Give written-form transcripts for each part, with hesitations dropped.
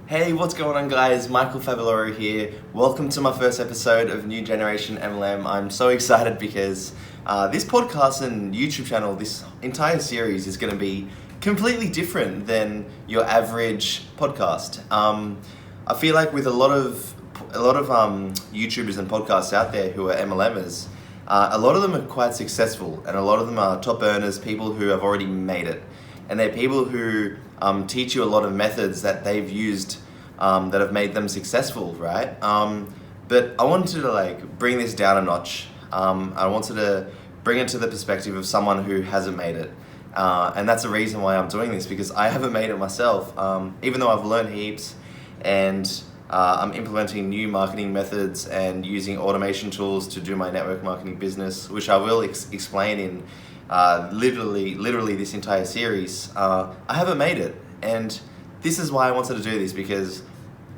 Hey, what's going on guys? Michael Favaloro here. Welcome to my first episode of New Generation MLM. I'm so excited because this podcast and YouTube channel, this entire series is going to be completely different than your average podcast. I feel like with a lot of YouTubers and podcasts out there who are MLMers, a lot of them are quite successful and a lot of them are top earners, people who have already made it. And they're people who teach you a lot of methods that they've used that have made them successful, right? But I wanted to bring this down a notch. I wanted to bring it to the perspective of someone who hasn't made it. And that's the reason why I'm doing this, because I haven't made it myself. Even though I've learned heaps and I'm implementing new marketing methods and using automation tools to do my network marketing business, which I will explain in literally this entire series. I haven't made it, and this is why I wanted to do this, because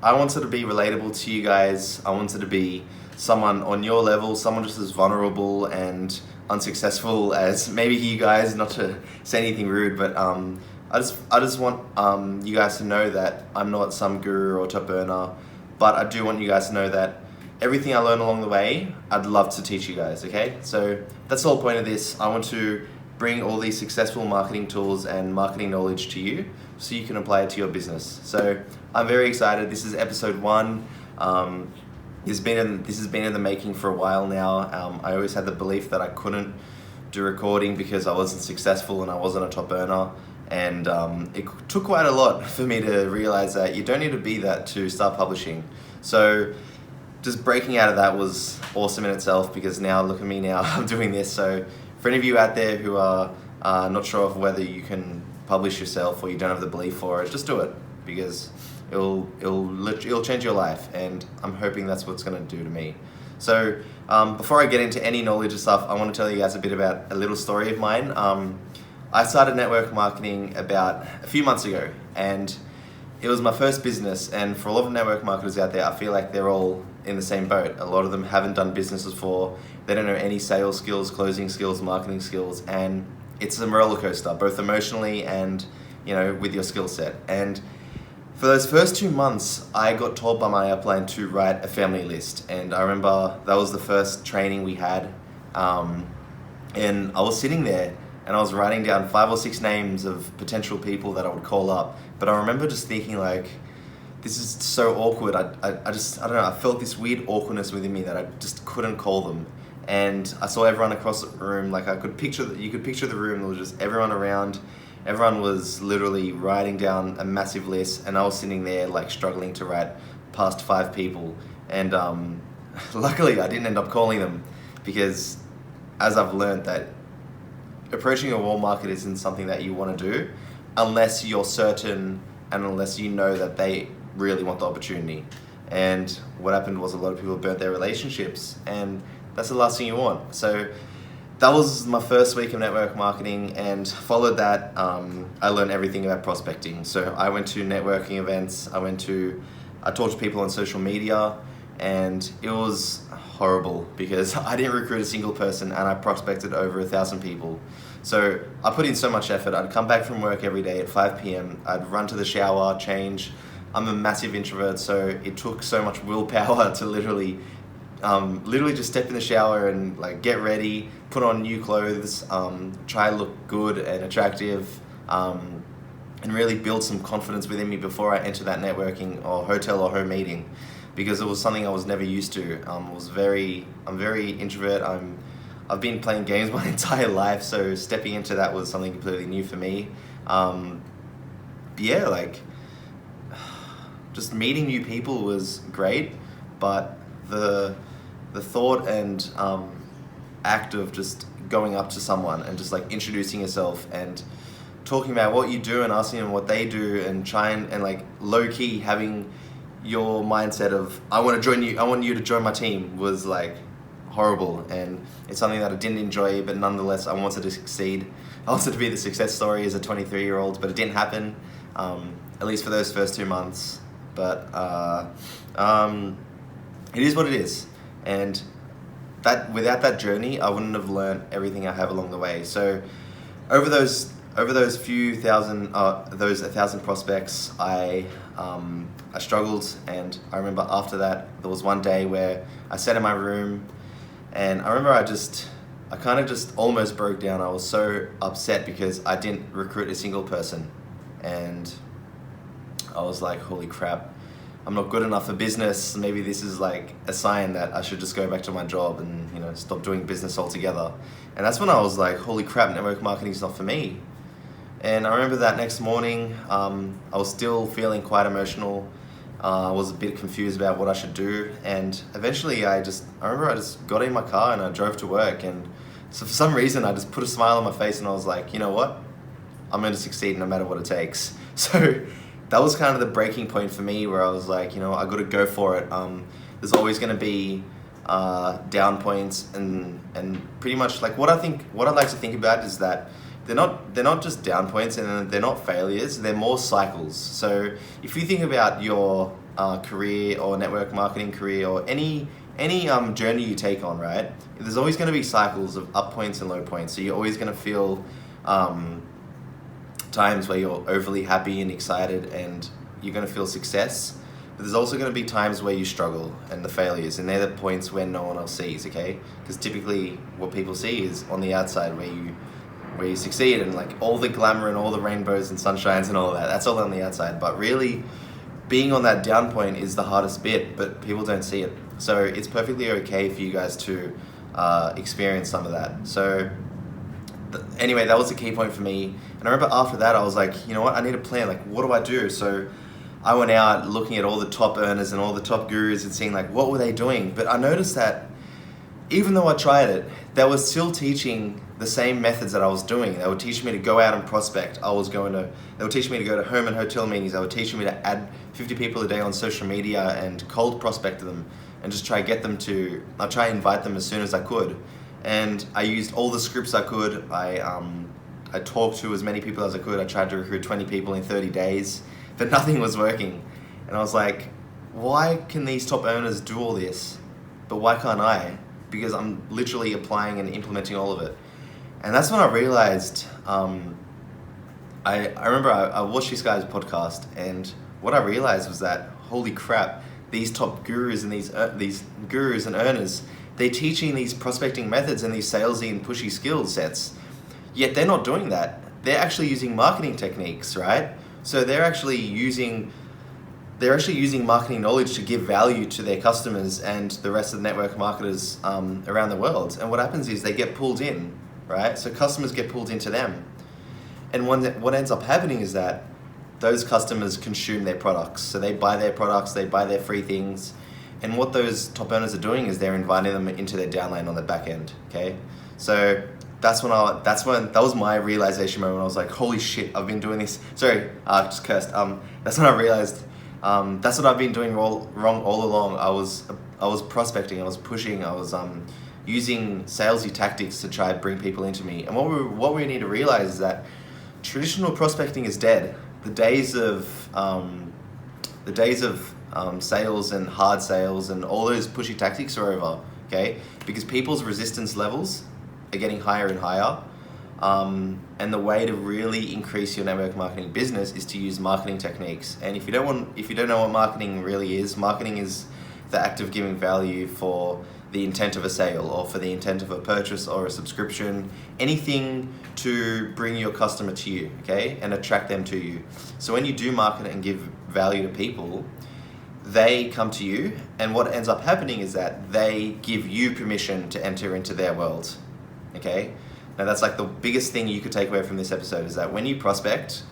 I wanted to be relatable to you guys. I wanted to be someone on your level, someone just as vulnerable and unsuccessful as maybe you guys, not to say anything rude, but I just want you guys to know that I'm not some guru or top earner, but I do want you guys to know that everything I learn along the way, I'd love to teach you guys, okay? So that's the whole point of this. I want to bring all these successful marketing tools and marketing knowledge to you so you can apply it to your business. So I'm very excited. This is episode 1. This has been in the making for a while now. I always had the belief that I couldn't do recording because I wasn't successful and I wasn't a top earner. And it took quite a lot for me to realize that you don't need to be that to start publishing. So just breaking out of that was awesome in itself, because now look at me now, I'm doing this. So for any of you out there who are not sure of whether you can publish yourself or you don't have the belief for it, just do it, because it'll change your life, and I'm hoping that's what's going to do to me. So before I get into any knowledge of stuff, I want to tell you guys a bit about a little story of mine. I started network marketing about a few months ago, and it was my first business. And for a lot of network marketers out there, I feel like they're all in the same boat. A lot of them haven't done business before. They don't know any sales skills, closing skills, marketing skills, and it's a roller coaster, both emotionally and with your skill set. And for those first 2 months, I got told by my upline to write a family list, and I remember that was the first training we had, and I was sitting there and I was writing down 5 or 6 names of potential people that I would call up. But I remember just thinking, this is so awkward. I don't know, I felt this weird awkwardness within me that I just couldn't call them. And I saw everyone across the room, you could picture the room. There was just everyone around. Everyone was literally writing down a massive list, and I was sitting there struggling to write past 5 people. And luckily I didn't end up calling them, because as I've learned that approaching a warm market isn't something that you want to do unless you're certain and unless you know that they really want the opportunity. And what happened was a lot of people burnt their relationships, and that's the last thing you want. So that was my first week of network marketing, and followed that, I learned everything about prospecting. So I went to networking events, I talked to people on social media, and it was horrible because I didn't recruit a single person and I prospected over 1,000 people. So I put in so much effort. I'd come back from work every day at 5 p.m. I'd run to the shower, change. I'm a massive introvert, so it took so much willpower to literally just step in the shower and get ready, put on new clothes, try to look good and attractive, and really build some confidence within me before I enter that networking or hotel or home meeting, because it was something I was never used to. I'm very introvert. I've been playing games my entire life, so stepping into that was something completely new for me. Just meeting new people was great, but the thought and act of just going up to someone and just introducing yourself and talking about what you do and asking them what they do, and trying and low-key having your mindset of I want you to join my team was horrible, and it's something that I didn't enjoy, but nonetheless I wanted to succeed. I wanted to be the success story as a 23-year-old, but it didn't happen, at least for those first 2 months. But it is what it is, and that without that journey I wouldn't have learned everything I have along the way. So over those over those those 1,000 prospects, I struggled, and I remember after that there was one day where I sat in my room, and I remember I kind of just almost broke down. I was so upset because I didn't recruit a single person, and I was like, holy crap, I'm not good enough for business. Maybe this is like a sign that I should just go back to my job and stop doing business altogether. And that's when I was like, holy crap, network marketing is not for me. And I remember that next morning, I was still feeling quite emotional. I was a bit confused about what I should do, and eventually I remember I just got in my car and I drove to work, and so for some reason I just put a smile on my face and I was like, you know what? I'm going to succeed no matter what it takes. So that was kind of the breaking point for me, where I was like, I got to go for it. There's always going to be down points, and pretty much like what I'd like to think about is that they're not just down points, and they're not failures. They're more cycles. So if you think about your career or network marketing career or any journey you take on, right? There's always going to be cycles of up points and low points. So you're always going to feel times where you're overly happy and excited, and you're going to feel success. But there's also going to be times where you struggle and the failures, and they're the points where no one else sees. Okay, because typically what people see is on the outside, where you succeed, and like all the glamour and all the rainbows and sunshines and all that. That's all on the outside. But really, being on that down point is the hardest bit, but people don't see it. So it's perfectly okay for you guys to experience some of that. So anyway, that was the key point for me. And I remember after that, I was like, you know what? I need a plan. Like, what do I do? So I went out looking at all the top earners and all the top gurus and seeing like, what were they doing? But I noticed that even though I tried it, they were still teaching the same methods that I was doing. They were teaching me to go out and prospect. They were teaching me to go to home and hotel meetings. They were teaching me to add 50 people a day on social media and cold prospect them and just try and invite them as soon as I could. And I used all the scripts I could. I talked to as many people as I could. I tried to recruit 20 people in 30 days, but nothing was working. And I was like, why can these top earners do all this, but why can't I? Because I'm literally applying and implementing all of it. And that's when I realized, I remember I watched this guy's podcast, and what I realized was that, holy crap, these top gurus and these gurus and earners, they're teaching these prospecting methods and these salesy and pushy skill sets, yet they're not doing that. They're actually using marketing techniques, right? So they're actually using marketing knowledge to give value to their customers and the rest of the network marketers around the world. And what happens is they get pulled in, right? So customers get pulled into them. And what ends up happening is that those customers consume their products. So they buy their products, they buy their free things. And what those top earners are doing is they're inviting them into their downline on the back end, okay? So that was my realization moment. I was like, holy shit, I've been doing this. Sorry, I just cursed. That's when I realized that's what I've been doing wrong all along. I was prospecting, I was pushing, I was using salesy tactics to try to bring people into me. And what we need to realize is that traditional prospecting is dead. The days of sales and hard sales and all those pushy tactics are over, okay? Because people's resistance levels are getting higher and higher. And the way to really increase your network marketing business is to use marketing techniques. And if you don't know what marketing really is, marketing is the act of giving value for the intent of a sale or for the intent of a purchase or a subscription, anything to bring your customer to you, okay, and attract them to you. So when you do market and give value to people, they come to you, and what ends up happening is that they give you permission to enter into their world, okay? Now that's like the biggest thing you could take away from this episode, is that when you prospect,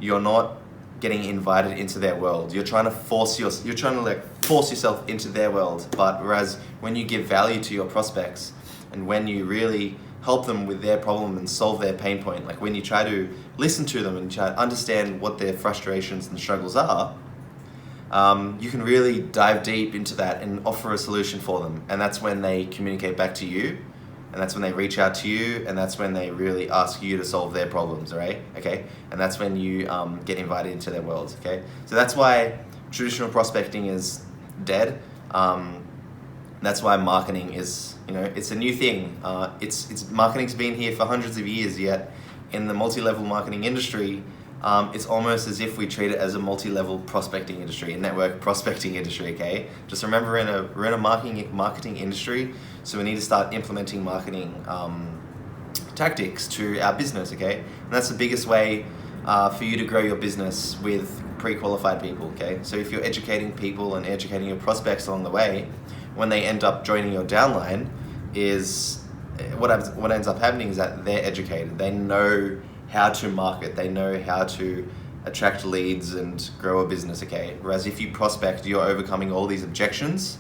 you're not getting invited into their world. You're trying to force yourself into their world. But whereas when you give value to your prospects, and when you really help them with their problem and solve their pain point, like when you try to listen to them and try to understand what their frustrations and struggles are, you can really dive deep into that and offer a solution for them. And that's when they communicate back to you, and that's when they reach out to you, and that's when they really ask you to solve their problems, right? Okay, and that's when you get invited into their world, okay? So that's why traditional prospecting is dead. That's why marketing is, it's a new thing. Marketing's been here for hundreds of years, yet in the multi-level marketing industry, it's almost as if we treat it as a multi-level prospecting industry, a network prospecting industry, okay? Just remember we're in a marketing industry, so we need to start implementing marketing tactics to our business, okay? And that's the biggest way for you to grow your business with pre-qualified people, okay? So if you're educating people and educating your prospects along the way, when they end up joining your downline, is what ends up happening is that they're educated. They know how to market. They know how to attract leads and grow a business, okay? Whereas if you prospect, you're overcoming all these objections.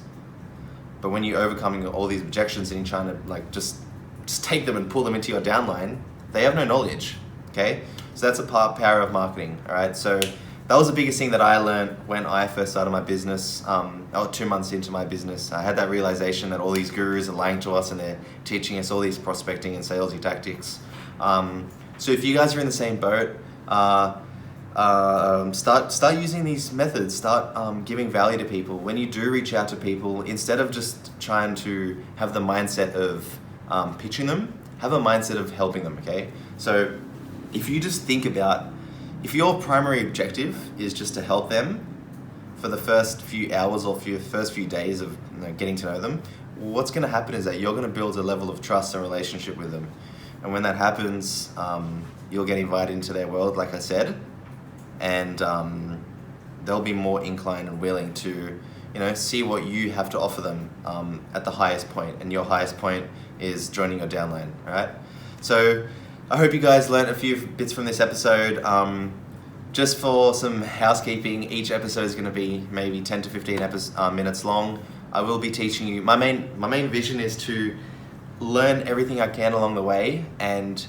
But when you're overcoming all these objections and you're trying to like just take them and pull them into your downline, they have no knowledge, okay? So that's a power of marketing, all right? So that was the biggest thing that I learned when I first started my business, 2 months into my business. I had that realization that all these gurus are lying to us and they're teaching us all these prospecting and salesy tactics. So if you guys are in the same boat, start using these methods. Start giving value to people. When you do reach out to people, instead of just trying to have the mindset of pitching them, have a mindset of helping them, okay? So if you just think about, if your primary objective is just to help them for the first few hours or first few days of getting to know them, what's going to happen is that you're going to build a level of trust and relationship with them. And when that happens, you'll get invited into their world, like I said, and they'll be more inclined and willing to, see what you have to offer them at the highest point. And your highest point is joining your downline, all right? So I hope you guys learned a few bits from this episode. Just for some housekeeping, each episode is going to be maybe 10 to 15 minutes long. I will be teaching you, my main vision is to learn everything I can along the way and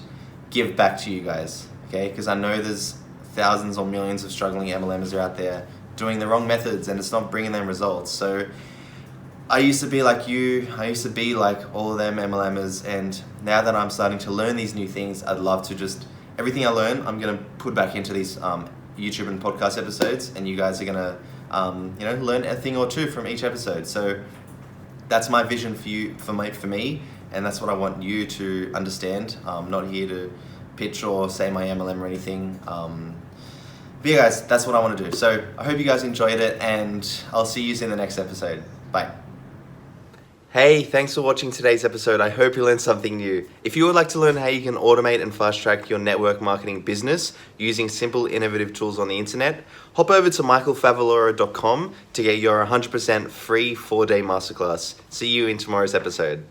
give back to you guys, okay? Because I know there's thousands or millions of struggling MLMs out there doing the wrong methods and it's not bringing them results. So I used to be like you, I used to be like all of them MLMers, and now that I'm starting to learn these new things, I'd love to just, everything I learn, I'm going to put back into these YouTube and podcast episodes, and you guys are going to, learn a thing or two from each episode. So that's my vision for you, for me, and that's what I want you to understand. I'm not here to pitch or say my MLM or anything. But yeah, guys, that's what I want to do. So I hope you guys enjoyed it, and I'll see you in the next episode. Bye. Hey, thanks for watching today's episode. I hope you learned something new. If you would like to learn how you can automate and fast track your network marketing business using simple, innovative tools on the internet, hop over to michaelfavaloro.com to get your 100% free 4-day masterclass. See you in tomorrow's episode.